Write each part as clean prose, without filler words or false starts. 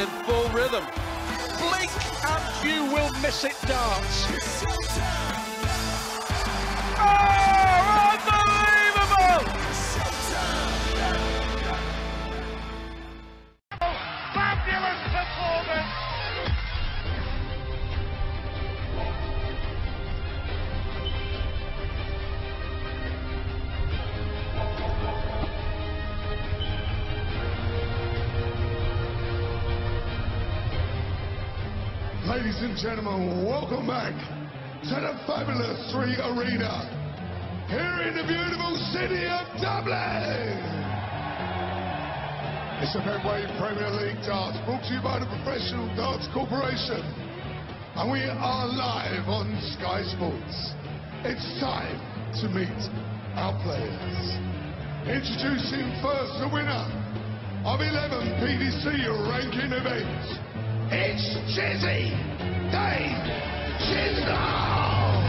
in full rhythm. Blink and you will miss it, Darts. Oh, unbelievable! Fabulous performance! Ladies and gentlemen, welcome back to the fabulous 3 Arena here in the beautiful city of Dublin. It's the Betway Premier League Darts, brought to you by the Professional Darts Corporation, and we are live on Sky Sports. It's time to meet our players. Introducing first the winner of 11 PDC ranking events. It's Chizzy, Dave Chisnall!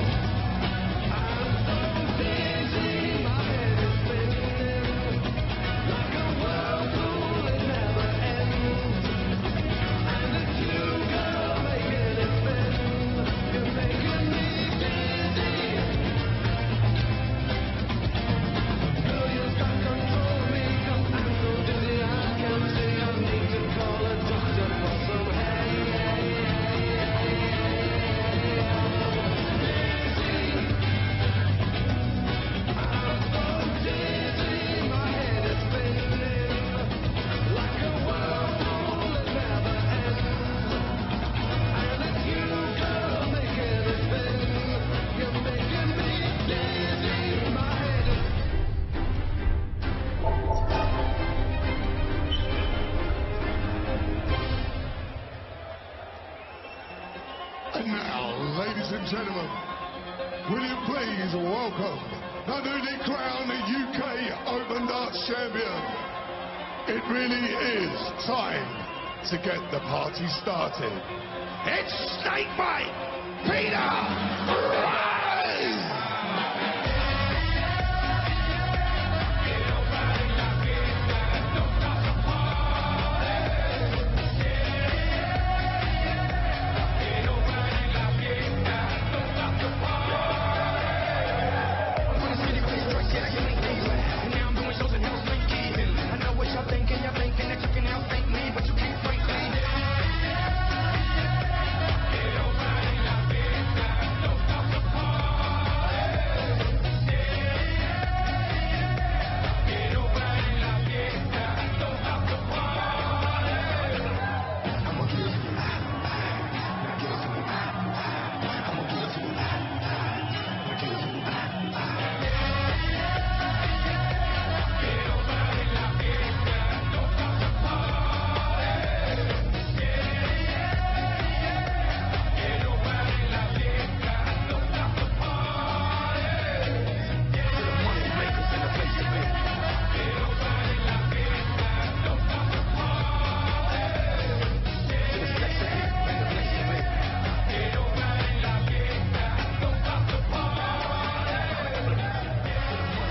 And now, ladies and gentlemen, will you please welcome the newly crowned UK Open Darts champion. It really is time to get the party started. It's Snakebite, Peter Wright!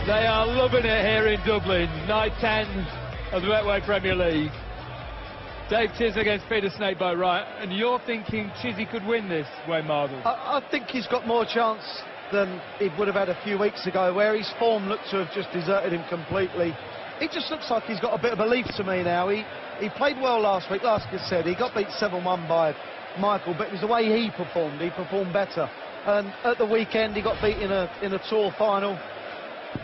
They are loving it here in Dublin. Night 10 of the Betway Premier League. Dave Chisnall against Peter Snakebite Wright. And you're thinking Chizzy could win this, Wayne Marvel? I think he's got more chance than he would have had a few weeks ago, where his form looked to have just deserted him completely. It just looks like he's got a bit of belief to me now. He played well last week, like I said. He got beat 7-1 by Michael, but it was the way he performed better. And at the weekend, he got beat in a tour final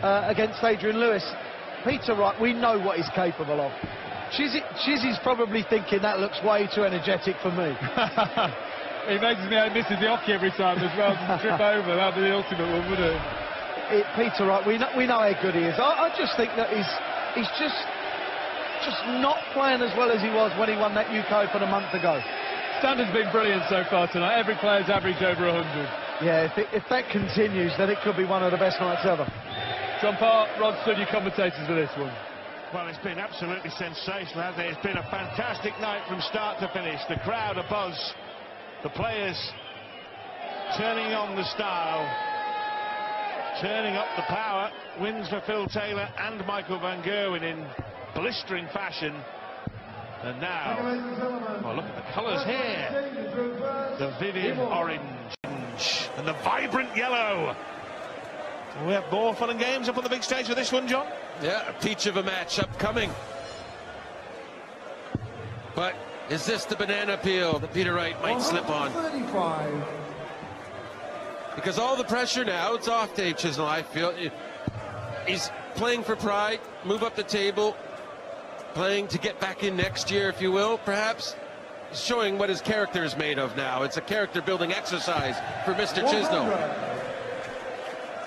against Adrian Lewis. Peter Wright, we know what he's capable of. Chizzy's probably thinking that looks way too energetic for me. He makes me misses the hockey every time as well. Trip over, that'd be the ultimate one, wouldn't it? Peter Wright, we know how good he is. I just think that he's just not playing as well as he was when he won that UK Open a month ago. Standard's been brilliant so far tonight. Every player's averaged over 100. Yeah, if that continues, then it could be one of the best nights ever. John Park, Rod Stood, your commentators for this one. Well, it's been absolutely sensational, hasn't it? It's been a fantastic night from start to finish. The crowd abuzz, the players turning on the style, turning up the power. Wins for Phil Taylor and Michael van Gerwen in blistering fashion. And now, oh, look at the colours here. The vivid orange and the vibrant yellow. We have more fun and games up on the big stage with this one, John. Yeah, a peach of a match upcoming. But is this the banana peel that Peter Wright might slip on? Because all the pressure now, it's off Dave Chisnall, I feel. He's playing for pride, move up the table, playing to get back in next year, if you will, perhaps. He's showing what his character is made of now. It's a character-building exercise for Mr. Chisnall.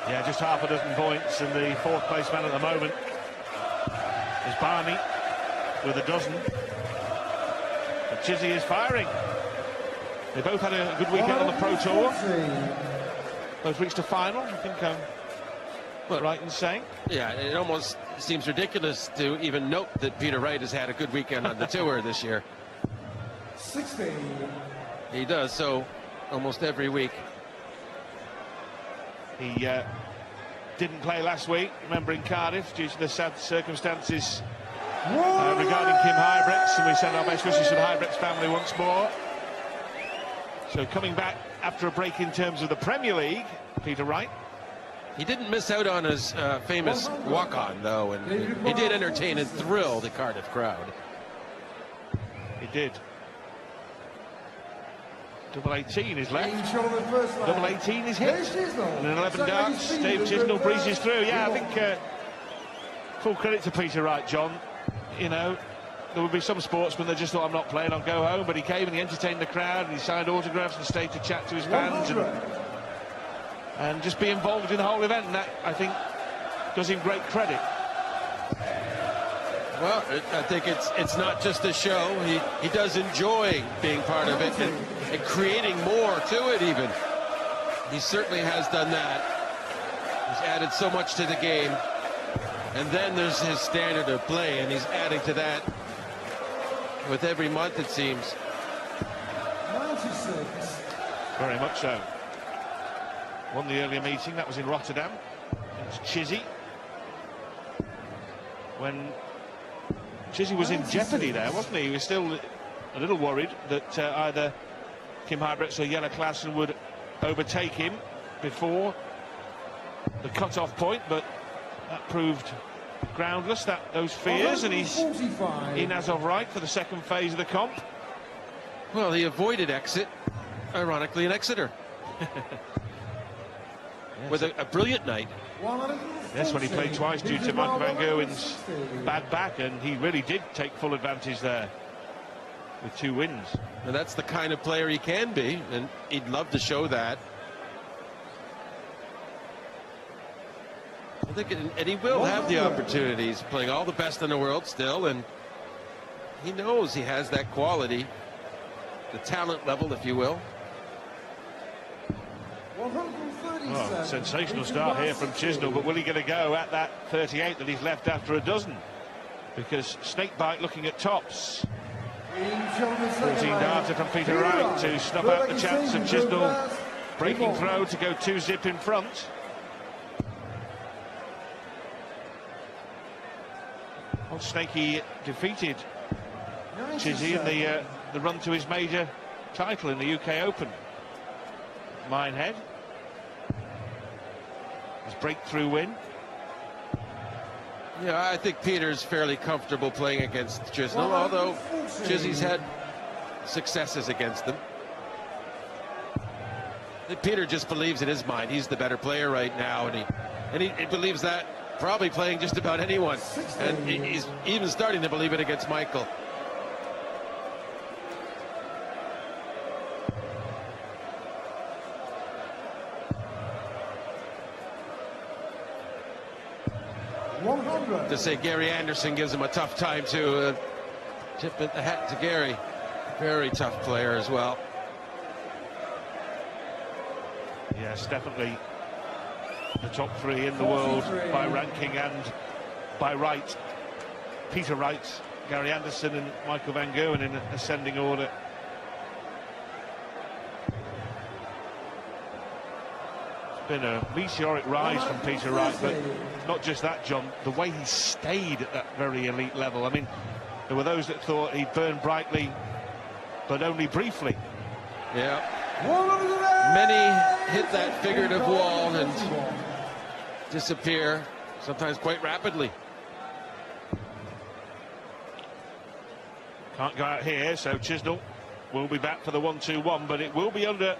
Yeah, just half a dozen points, and the fourth place man at the moment is Barney with a dozen. But Chizzy is firing. They both had a good weekend on the Pro Tour. Both reached a final, I think I'm right in saying. Yeah, it almost seems ridiculous to even note that Peter Wright has had a good weekend on the tour this year. 16. He does so almost every week. He didn't play last week, remember, in Cardiff, due to the sad circumstances regarding Kim Huybrechts, and we send our best wishes to the Huybrechts family once more. So coming back after a break in terms of the Premier League, Peter Wright. He didn't miss out on his famous walk-on, though, and he did entertain and thrill the Cardiff crowd. He did. Double 18 is left. Double 18 is hit. And in 11 darts, Dave Chisnall breezes through. Yeah, I think full credit to Peter Wright, John. You know, there would be some sportsmen that just thought, I'm not playing, I'll go home. But he came and he entertained the crowd, and he signed autographs and stayed to chat to his fans and just be involved in the whole event. And that, I think, does him great credit. Well, I think it's not just a show. He does enjoy being part of it and creating more to it even. He certainly has done that. He's added so much to the game. And then there's his standard of play, and he's adding to that with every month, it seems. 96. Very much so. Won the earlier meeting, that was in Rotterdam. It's Chizzy. When Chizzy was in jeopardy there, wasn't he? He was still a little worried that either Kim Huybrechts or Jelle Klaassen would overtake him before the cut-off point, but that proved groundless, those fears, and he's in as of right for the second phase of the comp. Well, he avoided exit, ironically, in Exeter. With a brilliant night. Yes, when he played twice due to Michael van Gerwen's bad back, and he really did take full advantage there with 2 wins. And that's the kind of player he can be, and he'd love to show that. I think, and he will have the opportunities, playing all the best in the world still, and he knows he has that quality, the talent level, if you will. Oh, sensational start here from Chisnall, but will he get a go at that 38 that he's left after a dozen? Because Snakebite looking at tops. 14 darter from Peter Wright to snuff out the chance of Chisnall breaking throw to go 2-zip in front. Well, Snakey defeated Chizzy in the run to his major title in the UK Open. Minehead. His breakthrough win. Yeah, I think Peter's fairly comfortable playing against Chisnall, although Chizzy's had successes against them. I think Peter just believes in his mind he's the better player right now, and he believes that probably playing just about anyone, and he's even starting to believe it against Michael. To say Gary Anderson gives him a tough time to tip the hat to Gary. Very tough player as well. Yes, definitely the top 3 in the world by ranking and by right. Peter Wright, Gary Anderson and Michael van Gerwen in ascending order. Been a meteoric rise from Peter Wright, but not just that, John, the way he stayed at that very elite level. I mean, There were those that thought he'd burn brightly, but only briefly. Yeah. Many hit that figurative wall and disappear, sometimes quite rapidly. Can't go out here, so Chisnall will be back for the 1-2-1, but it will be under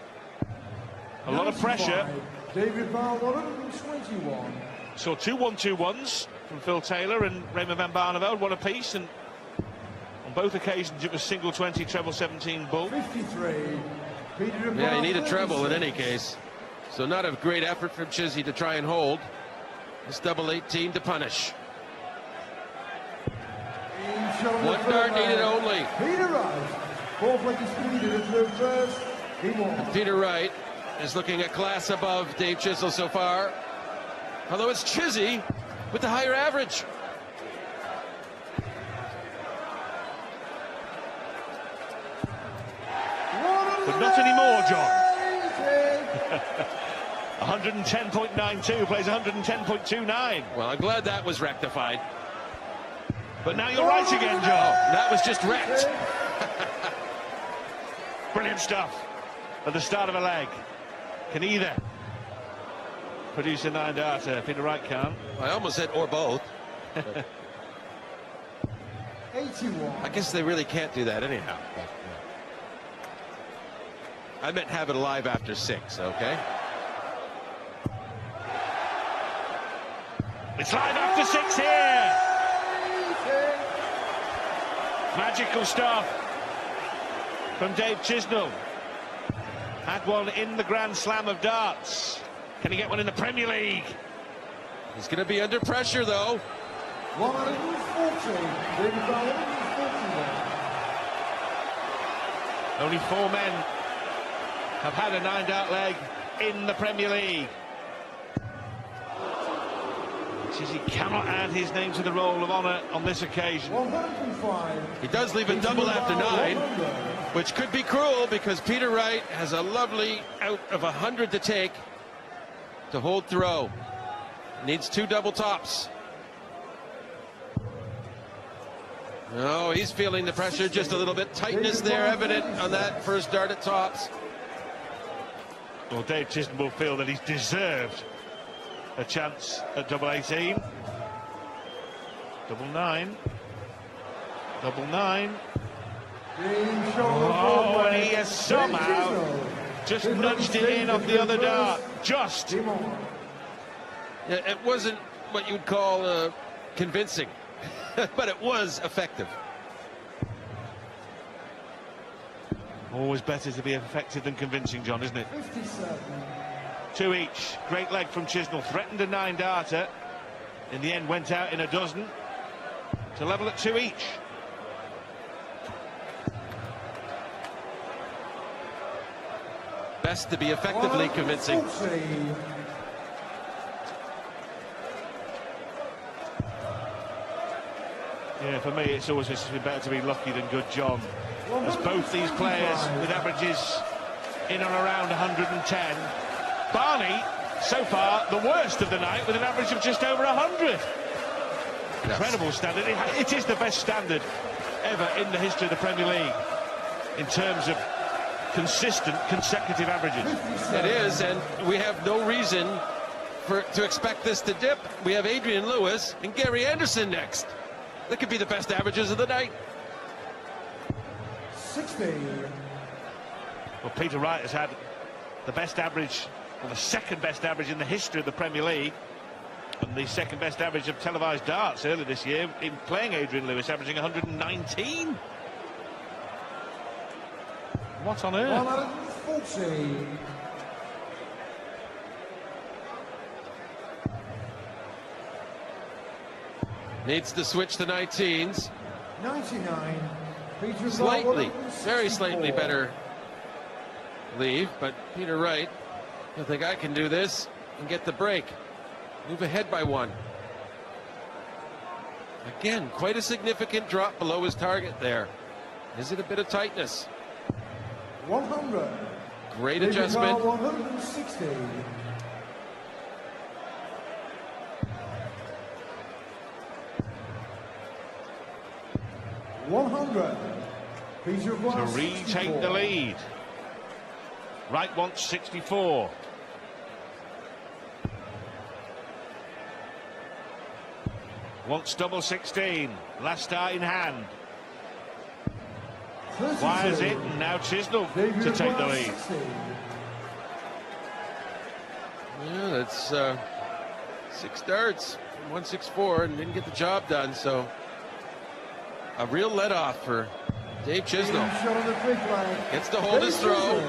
a lot of pressure. David Barr, 121. Saw 2 1-2-1s from Phil Taylor and Raymond van Barneveld, one apiece, and on both occasions it was single 20, treble 17 bull. 53. Peter Yeah, you need a treble in any case. So not a great effort from Chizzy to try and hold. This double 18 to punish. One dart needed only. Peter Wright, 420 speed in the first. He won. Peter Wright is looking a class above Dave Chisnall so far. Although it's Chizzy with the higher average. But not anymore, John. 110.92, plays 110.29. Well, I'm glad that was rectified. But now you're right again, John. That was just wrecked. Brilliant stuff at the start of a leg. Can either produce a 9-darter. Peter Wright can't. I almost said or both. 81. I guess they really can't do that anyhow. But, I meant have it alive after 6, okay? It's live after 6 here. Magical stuff from Dave Chisnall. Had one in the Grand Slam of darts. Can he get one in the Premier League? He's going to be under pressure, though. 140. David Barr, 141. Only 4 men have had a 9-dart leg in the Premier League. Chizzy cannot add his name to the roll of honour on this occasion. 105. He does leave a double after 9, which could be cruel because Peter Wright has a lovely out of 100 to take to hold throw. Needs 2 double tops. Oh, he's feeling the pressure just a little bit. Tightness there evident on that first dart at tops. Well, Dave Chisnall will feel that he's deserved a chance at double 18. Double 9. Double 9. Oh, and he has somehow just nudged it in off the other dart. Just. Yeah, it wasn't what you'd call convincing, but it was effective. Always better to be effective than convincing, John, isn't it? 57. 2 each. Great leg from Chisnall. Threatened a 9-darter. In the end, went out in a dozen to level at 2 each. Best to be effectively convincing. 140. Yeah, for me, it's always been better to be lucky than good, John. As both these players with averages in and around 110. Barney, so far, the worst of the night with an average of just over 100. Yes. Incredible standard. It is the best standard ever in the history of the Premier League in terms of consistent consecutive averages. It is, and we have no reason to expect this to dip. We have Adrian Lewis and Gary Anderson next. That could be the best averages of the night. 60. Well, Peter Wright has had the best average, or the second best average in the history of the Premier League, and the second best average of televised darts earlier this year in playing Adrian Lewis, averaging 119. What on earth? 140. Needs to switch to 19s. 99. Peter Slightly, Wright, very slightly better leave, but Peter Wright, I think I can do this and get the break. Move ahead by 1. Again, quite a significant drop below his target there. Is it a bit of tightness? 100. Great David adjustment. Barr, 160. 100. Peter to Wright, retake 64. the lead. Wright wants 64. Wants double 16. Last start in hand. 32. Wires it, and now Chisnall David to take the Wright, lead. 60. Yeah, that's 6 darts, 164, and didn't get the job done. So a real let-off for Dave Chisnall. Shot on the free flag. Gets to hold his throw.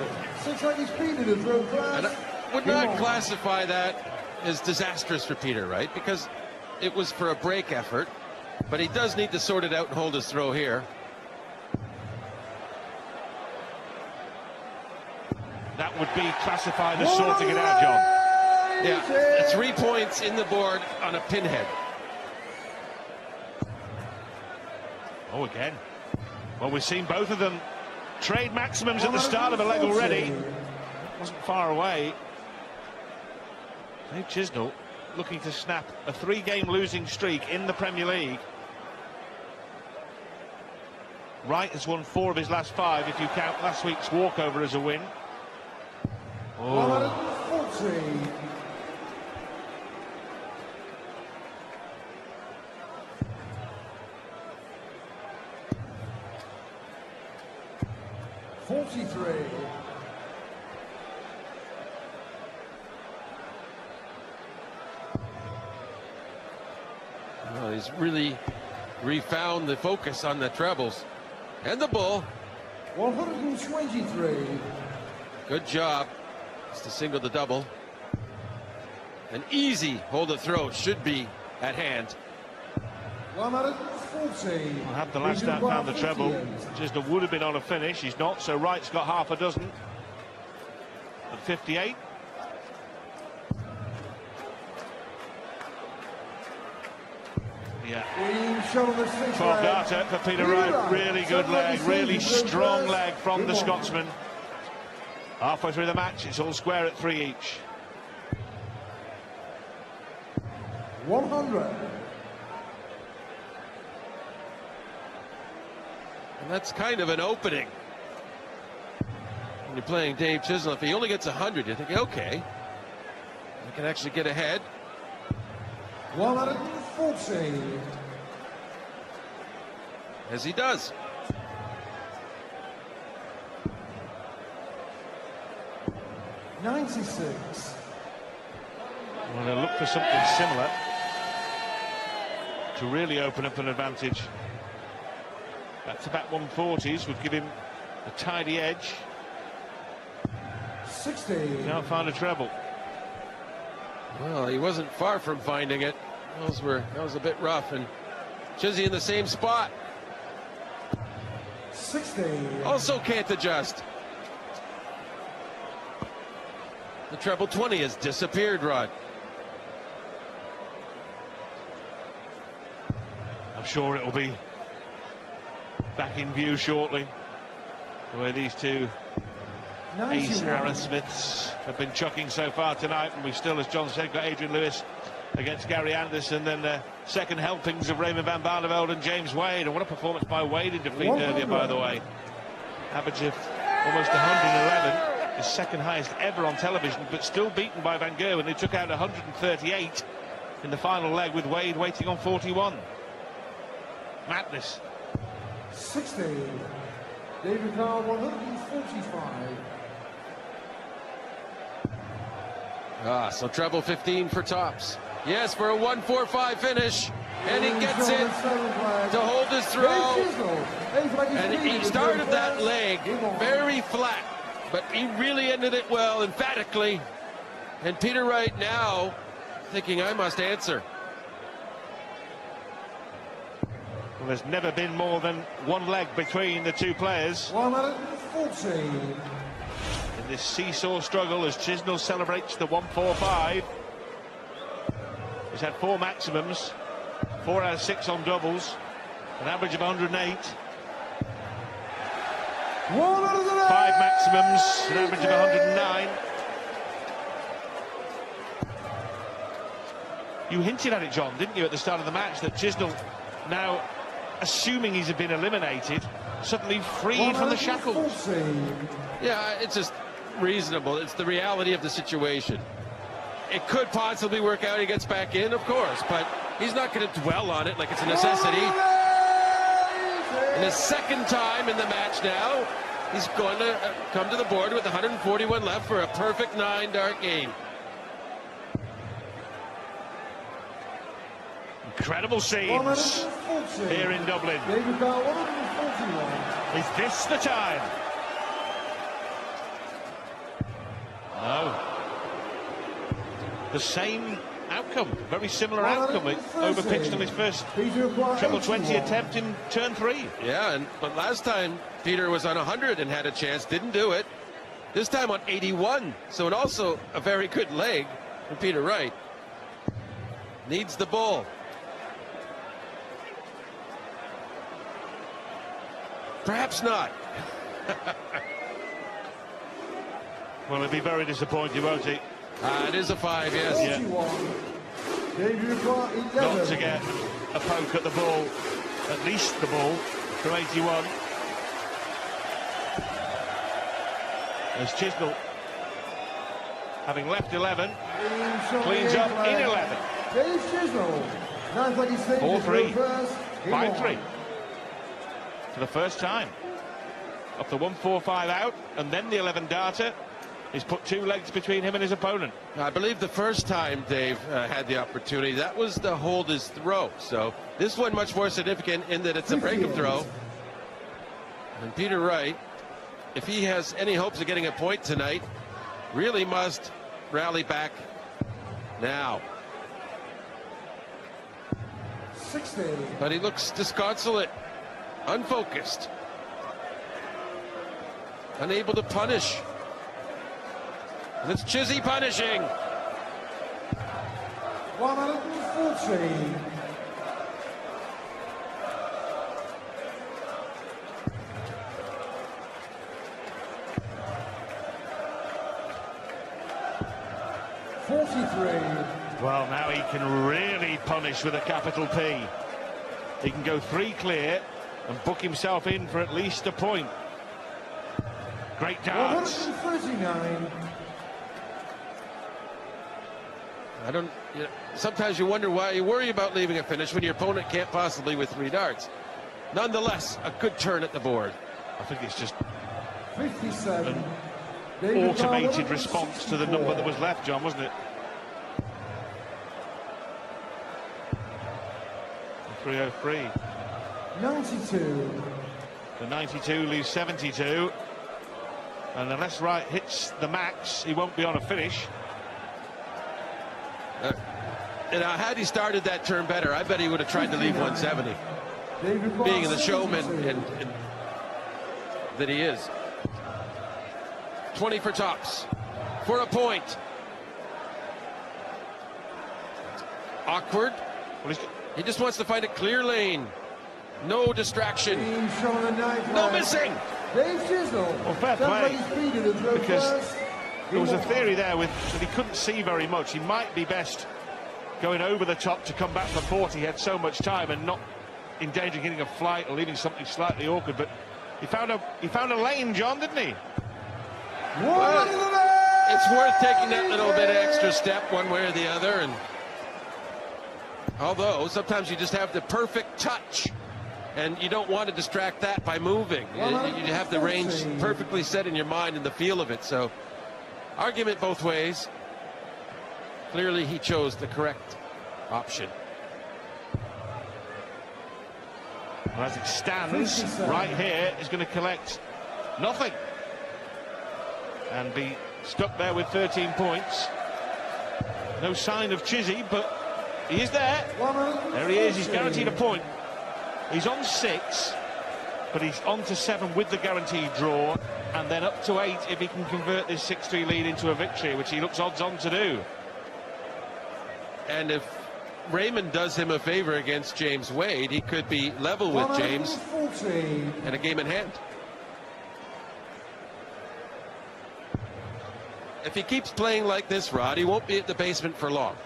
Looks like he's Peter to throw class. And I would not classify that as disastrous for Peter Wright, because it was for a break effort, but he does need to sort it out and hold his throw here. That would be classified as sorting it out, John. Yeah, 3 points in the board on a pinhead. Oh, again. Well, we've seen both of them trade maximums at the start of a leg already. Wasn't far away. Dave Chisnall looking to snap a 3-game losing streak in the Premier League. Wright has won 4 of his last 5, if you count last week's walkover as a win. Oh. 140. Well, he's really refound the focus on the trebles and the bull. 123. Good job. Just to single the double. An easy hold the throw should be at hand. 140. Well, had the last start found the treble, Chisnall would have been on a finish. He's not, so Wright's got half a dozen at 58. Yeah. 12 darter for Peter Wright. Really good leg, really strong leg from the Scotsman. Halfway through the match, it's all square at 3 each. 100. And that's kind of an opening. When you're playing Dave Chisnall, if he only gets 100, you think, okay, I can actually get ahead. 140. As he does. 96. Well, they'll look for something similar to really open up an advantage. Back-to-back 140s would give him a tidy edge. 60. Can't find a treble. Well, he wasn't far from finding it. That was a bit rough, and Chizzy in the same spot. 60. Also can't adjust. The treble 20 has disappeared, Rod. I'm sure it'll be back in view shortly. The way these two ace Arrowsmiths have been chucking so far tonight, and we've still, as John said, got Adrian Lewis against Gary Anderson, then the second helpings of Raymond van Barneveld and James Wade. And what a performance by Wade in defeat earlier, by the way. Average of almost 111, his second highest ever on television, but still beaten by Van Gerwen, who took out 138 in the final leg, with Wade waiting on 41. Madness. 60. David Carr, 145. So treble 15 for tops. Yes, for a 1-4-5 finish. And he gets it to hold his throw. And he started that leg very flat, but he really ended it well, emphatically. And Peter Wright now thinking, I must answer. Well, there's never been more than one leg between the two players. 140. In this seesaw struggle, as Chisnall celebrates the 1-4-5. He's had 4 maximums, 4 out of 6 on doubles, an average of 108. 5 maximums, an average of 109. You hinted at it, John, didn't you, at the start of the match, that Chisnall now assuming he's been eliminated, suddenly freed from the shackles. Yeah, it's just reasonable. It's the reality of the situation. It could possibly work out. He gets back in, of course, but he's not going to dwell on it like it's a necessity. In his second time in the match now, he's going to come to the board with 141 left for a perfect 9-dart game. Incredible scenes here in Dublin. Is this the time? No. The same outcome, very similar outcome. Overpitched on his first treble 20 attempt in turn 3. Yeah, but last time Peter was on 100 and had a chance, didn't do it. This time on 81, so and also a very good leg from Peter Wright. Needs the ball. Perhaps not. Well, he'll be very disappointed, won't he? It is a 5, yes. Yeah. Not to get a poke at the ball, at least the ball, from 81. There's Chisnall, having left 11, cleans up in 11. Dave Chisnall, 4-3, 5-3. For the first time. Up the 1-4-5 out, and then the 11 darter. He's put 2 legs between him and his opponent. I believe the first time Dave had the opportunity, that was the hold his throw. So this one much more significant in that it's a break of throw. And Peter Wright, if he has any hopes of getting a point tonight, really must rally back now. 60. But he looks disconsolate, unfocused, unable to punish. And it's Chizzy punishing. 140. Well, now he can really punish with a capital P. He can go 3 clear and book himself in for at least a point. Great darts. 139. Sometimes you wonder why you worry about leaving a finish when your opponent can't possibly with 3 darts. Nonetheless, a good turn at the board. I think it's just 57. an automated response to the number that was left, John, wasn't it? 303. 92. The 92 leaves 72. And unless Wright hits the max, he won't be on a finish. Had he started that turn better, I bet he would have tried to leave 170. Being the showman and that he is. 20 for tops. For a point. Awkward. He just wants to find a clear lane. No distraction. No missing. Dave Chisnall. Well, fair play. Because there was a theory there that he couldn't see very much. He might be best going over the top to come back for 40. He had so much time and not in danger of getting a flight or leaving something slightly awkward. But he found a lane, John, didn't he? Well, it's worth taking that little bit of extra step one way or the other. And although sometimes you just have the perfect touch and you don't want to distract that by moving. You have the range perfectly set in your mind and the feel of it. So argument both ways. Clearly he chose the correct option. Well, as it stands, right here is going to collect nothing and be stuck there with 13 points. No sign of Chizzy, but he is there. There he is. He's guaranteed a point. He's on 6, but he's on to 7 with the guaranteed draw, and then up to 8 if he can convert this 6-3 lead into a victory, which he looks odds on to do. And if Raymond does him a favor against James Wade, he could be level with James and a game in hand. If he keeps playing like this, Rod, he won't be at the basement for long.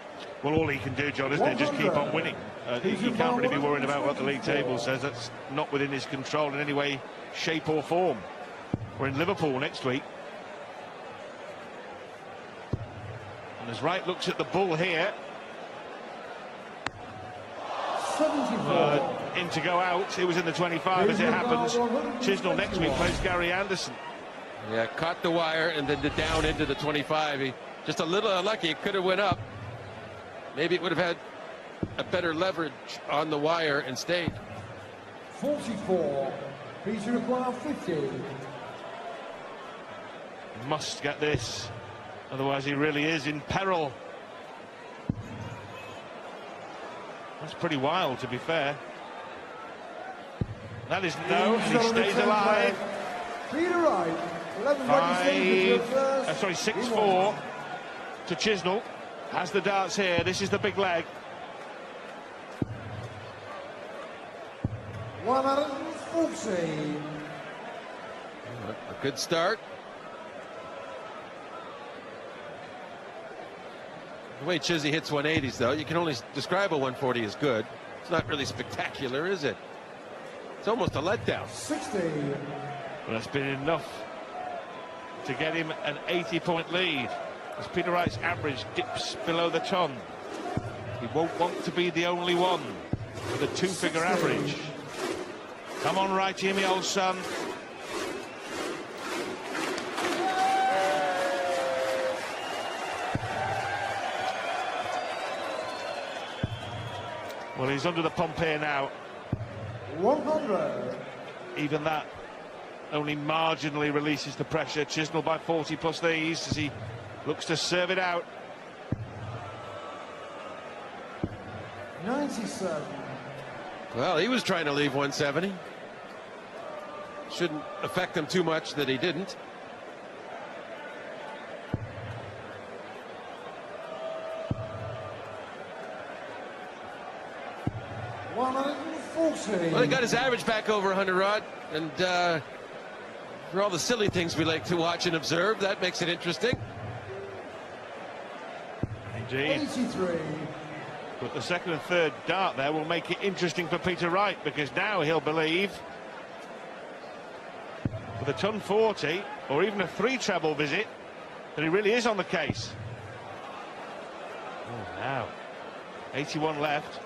Well, all he can do, John, isn't it? Just keep on winning. He can't really be worried about what the league table says. That's not within his control in any way, shape or form. We're in Liverpool next week. And as Wright looks at the bull here, in to go out. It was in the 25 as it happens. Chisnall next week plays Gary Anderson. Yeah, caught the wire and then down into the 25. He just a little unlucky. It could have went up. Maybe it would have had a better leverage on the wire and stayed. 44. Peter Wright 50. Must get this, otherwise he really is in peril. That's pretty wild, to be fair. That is no, and he stays alive. Peter Wright, 6-4 to Chisnall. Has the darts here. This is the big leg. 140. A good start. The way Chizzy hits 180s, though, you can only describe a 140 as good. It's not really spectacular, is it? It's almost a letdown. 60. Well, that's been enough to get him an 80-point lead. As Peter Wright's average dips below the ton. He won't want to be the only one with a two-figure average. Come on, Wrighty, me old son. Well, he's under the pump here now. 100. Even that only marginally releases the pressure. Chisnall by 40 plus these as he looks to serve it out. 97. Well, he was trying to leave 170. Shouldn't affect him too much that he didn't. Well, he got his average back over 100, Rod, and for all the silly things we like to watch and observe, that makes it interesting. Indeed. 83. But the second and third dart there will make it interesting for Peter Wright, because now he'll believe with a ton 40 or even a 3 treble visit that he really is on the case. Oh, now 81 left.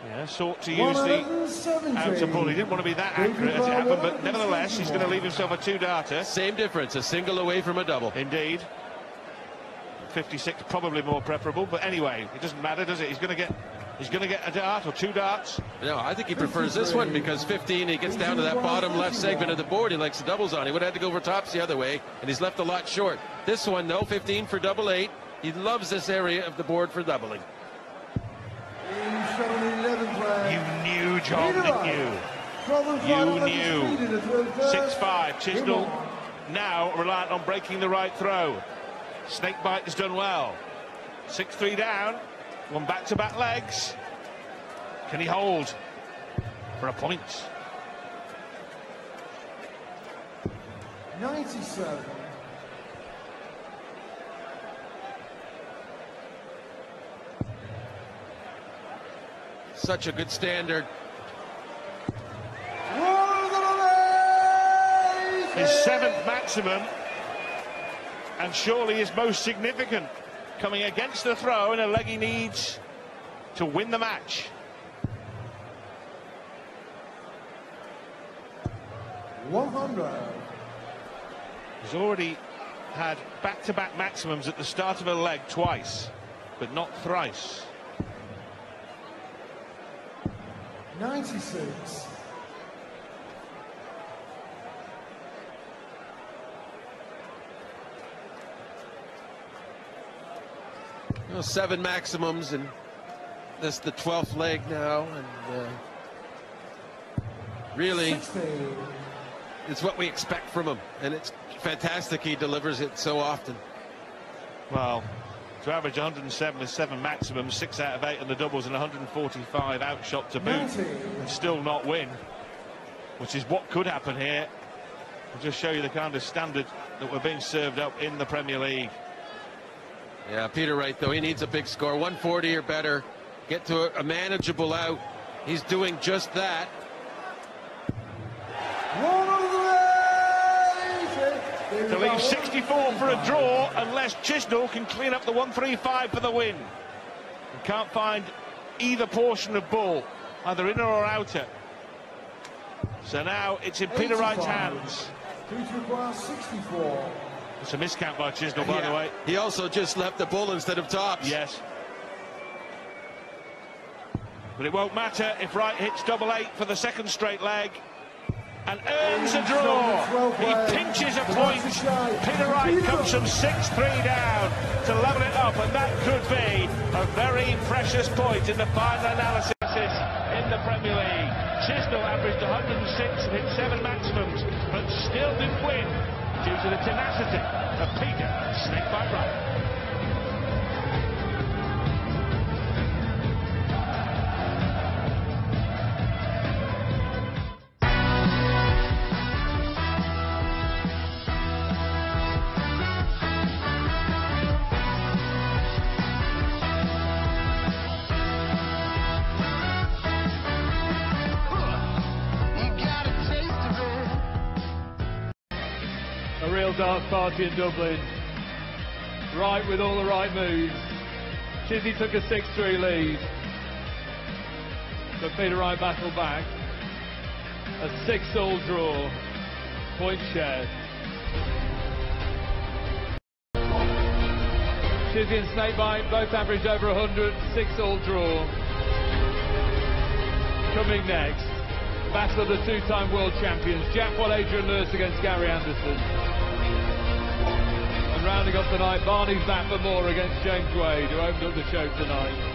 Yeah, sought to use the outer pull. He didn't want to be that accurate as it happened, but nevertheless, he's going to leave himself a 2-darter. Same difference, a single away from a double. Indeed. 56 probably more preferable, but anyway, it doesn't matter, does it? He's going to get a dart or 2 darts. No, I think he prefers this one because 15, he gets down to that bottom left segment of the board. He likes the doubles on. He would have had to go over tops the other way, and he's left a lot short. This one, though, 15 for double 8. He loves this area of the board for doubling. You knew, John, didn't you? You knew. 6-5. Chisnall now reliant on breaking the right throw. Snakebite has done well. 6-3 down. One back-to-back legs. Can he hold for a point? 97. Such a good standard. His 7th maximum, and surely his most significant, coming against the throw in a leg he needs to win the match. 100. He's already had back-to-back maximums at the start of a leg twice, but not thrice. 96. Well, 7 maximums, and this the 12th leg now, and really 60. it's what we expect from him, and it's fantastic he delivers it so often. Well, to average 107 with 7 maximums, 6 out of 8 in the doubles, and 145 outshot to boot, and still not win, which is what could happen here. I'll just show you the kind of standard that we're being served up in the Premier League. Yeah, Peter Wright, though, he needs a big score. 140 or better. Get to a manageable out. He's doing just that. To leave 64 for a draw unless Chisnall can clean up the 135 for the win. We can't find either portion of ball, either inner or outer. So now it's in Peter Wright's hands. 64. It's a miscount by Chisnall, by the way. He also just left the bull instead of tops. Yes. But it won't matter if Wright hits double 8 for the second straight leg and earns a draw. He pinches a point. Peter Wright comes from 6-3 down to level it up, and that could be a very precious point in the final analysis in the Premier League. Chisnall averaged 106 and hit 7 maximums, but still didn't win due to the tenacity of Peter Snakebite Wright. A real darts party in Dublin. Wright with all the right moves. Chizzy took a 6-3 lead, but Peter Wright battled back. A 6-all draw. Point shared. Chizzy and Snakebite both averaged over 100. 6-all draw. Coming next, battle of the two-time world champions, Jack Adrian Lewis against Gary Anderson. And rounding up the night, Barney's back for more against James Wade, who opened up the show tonight.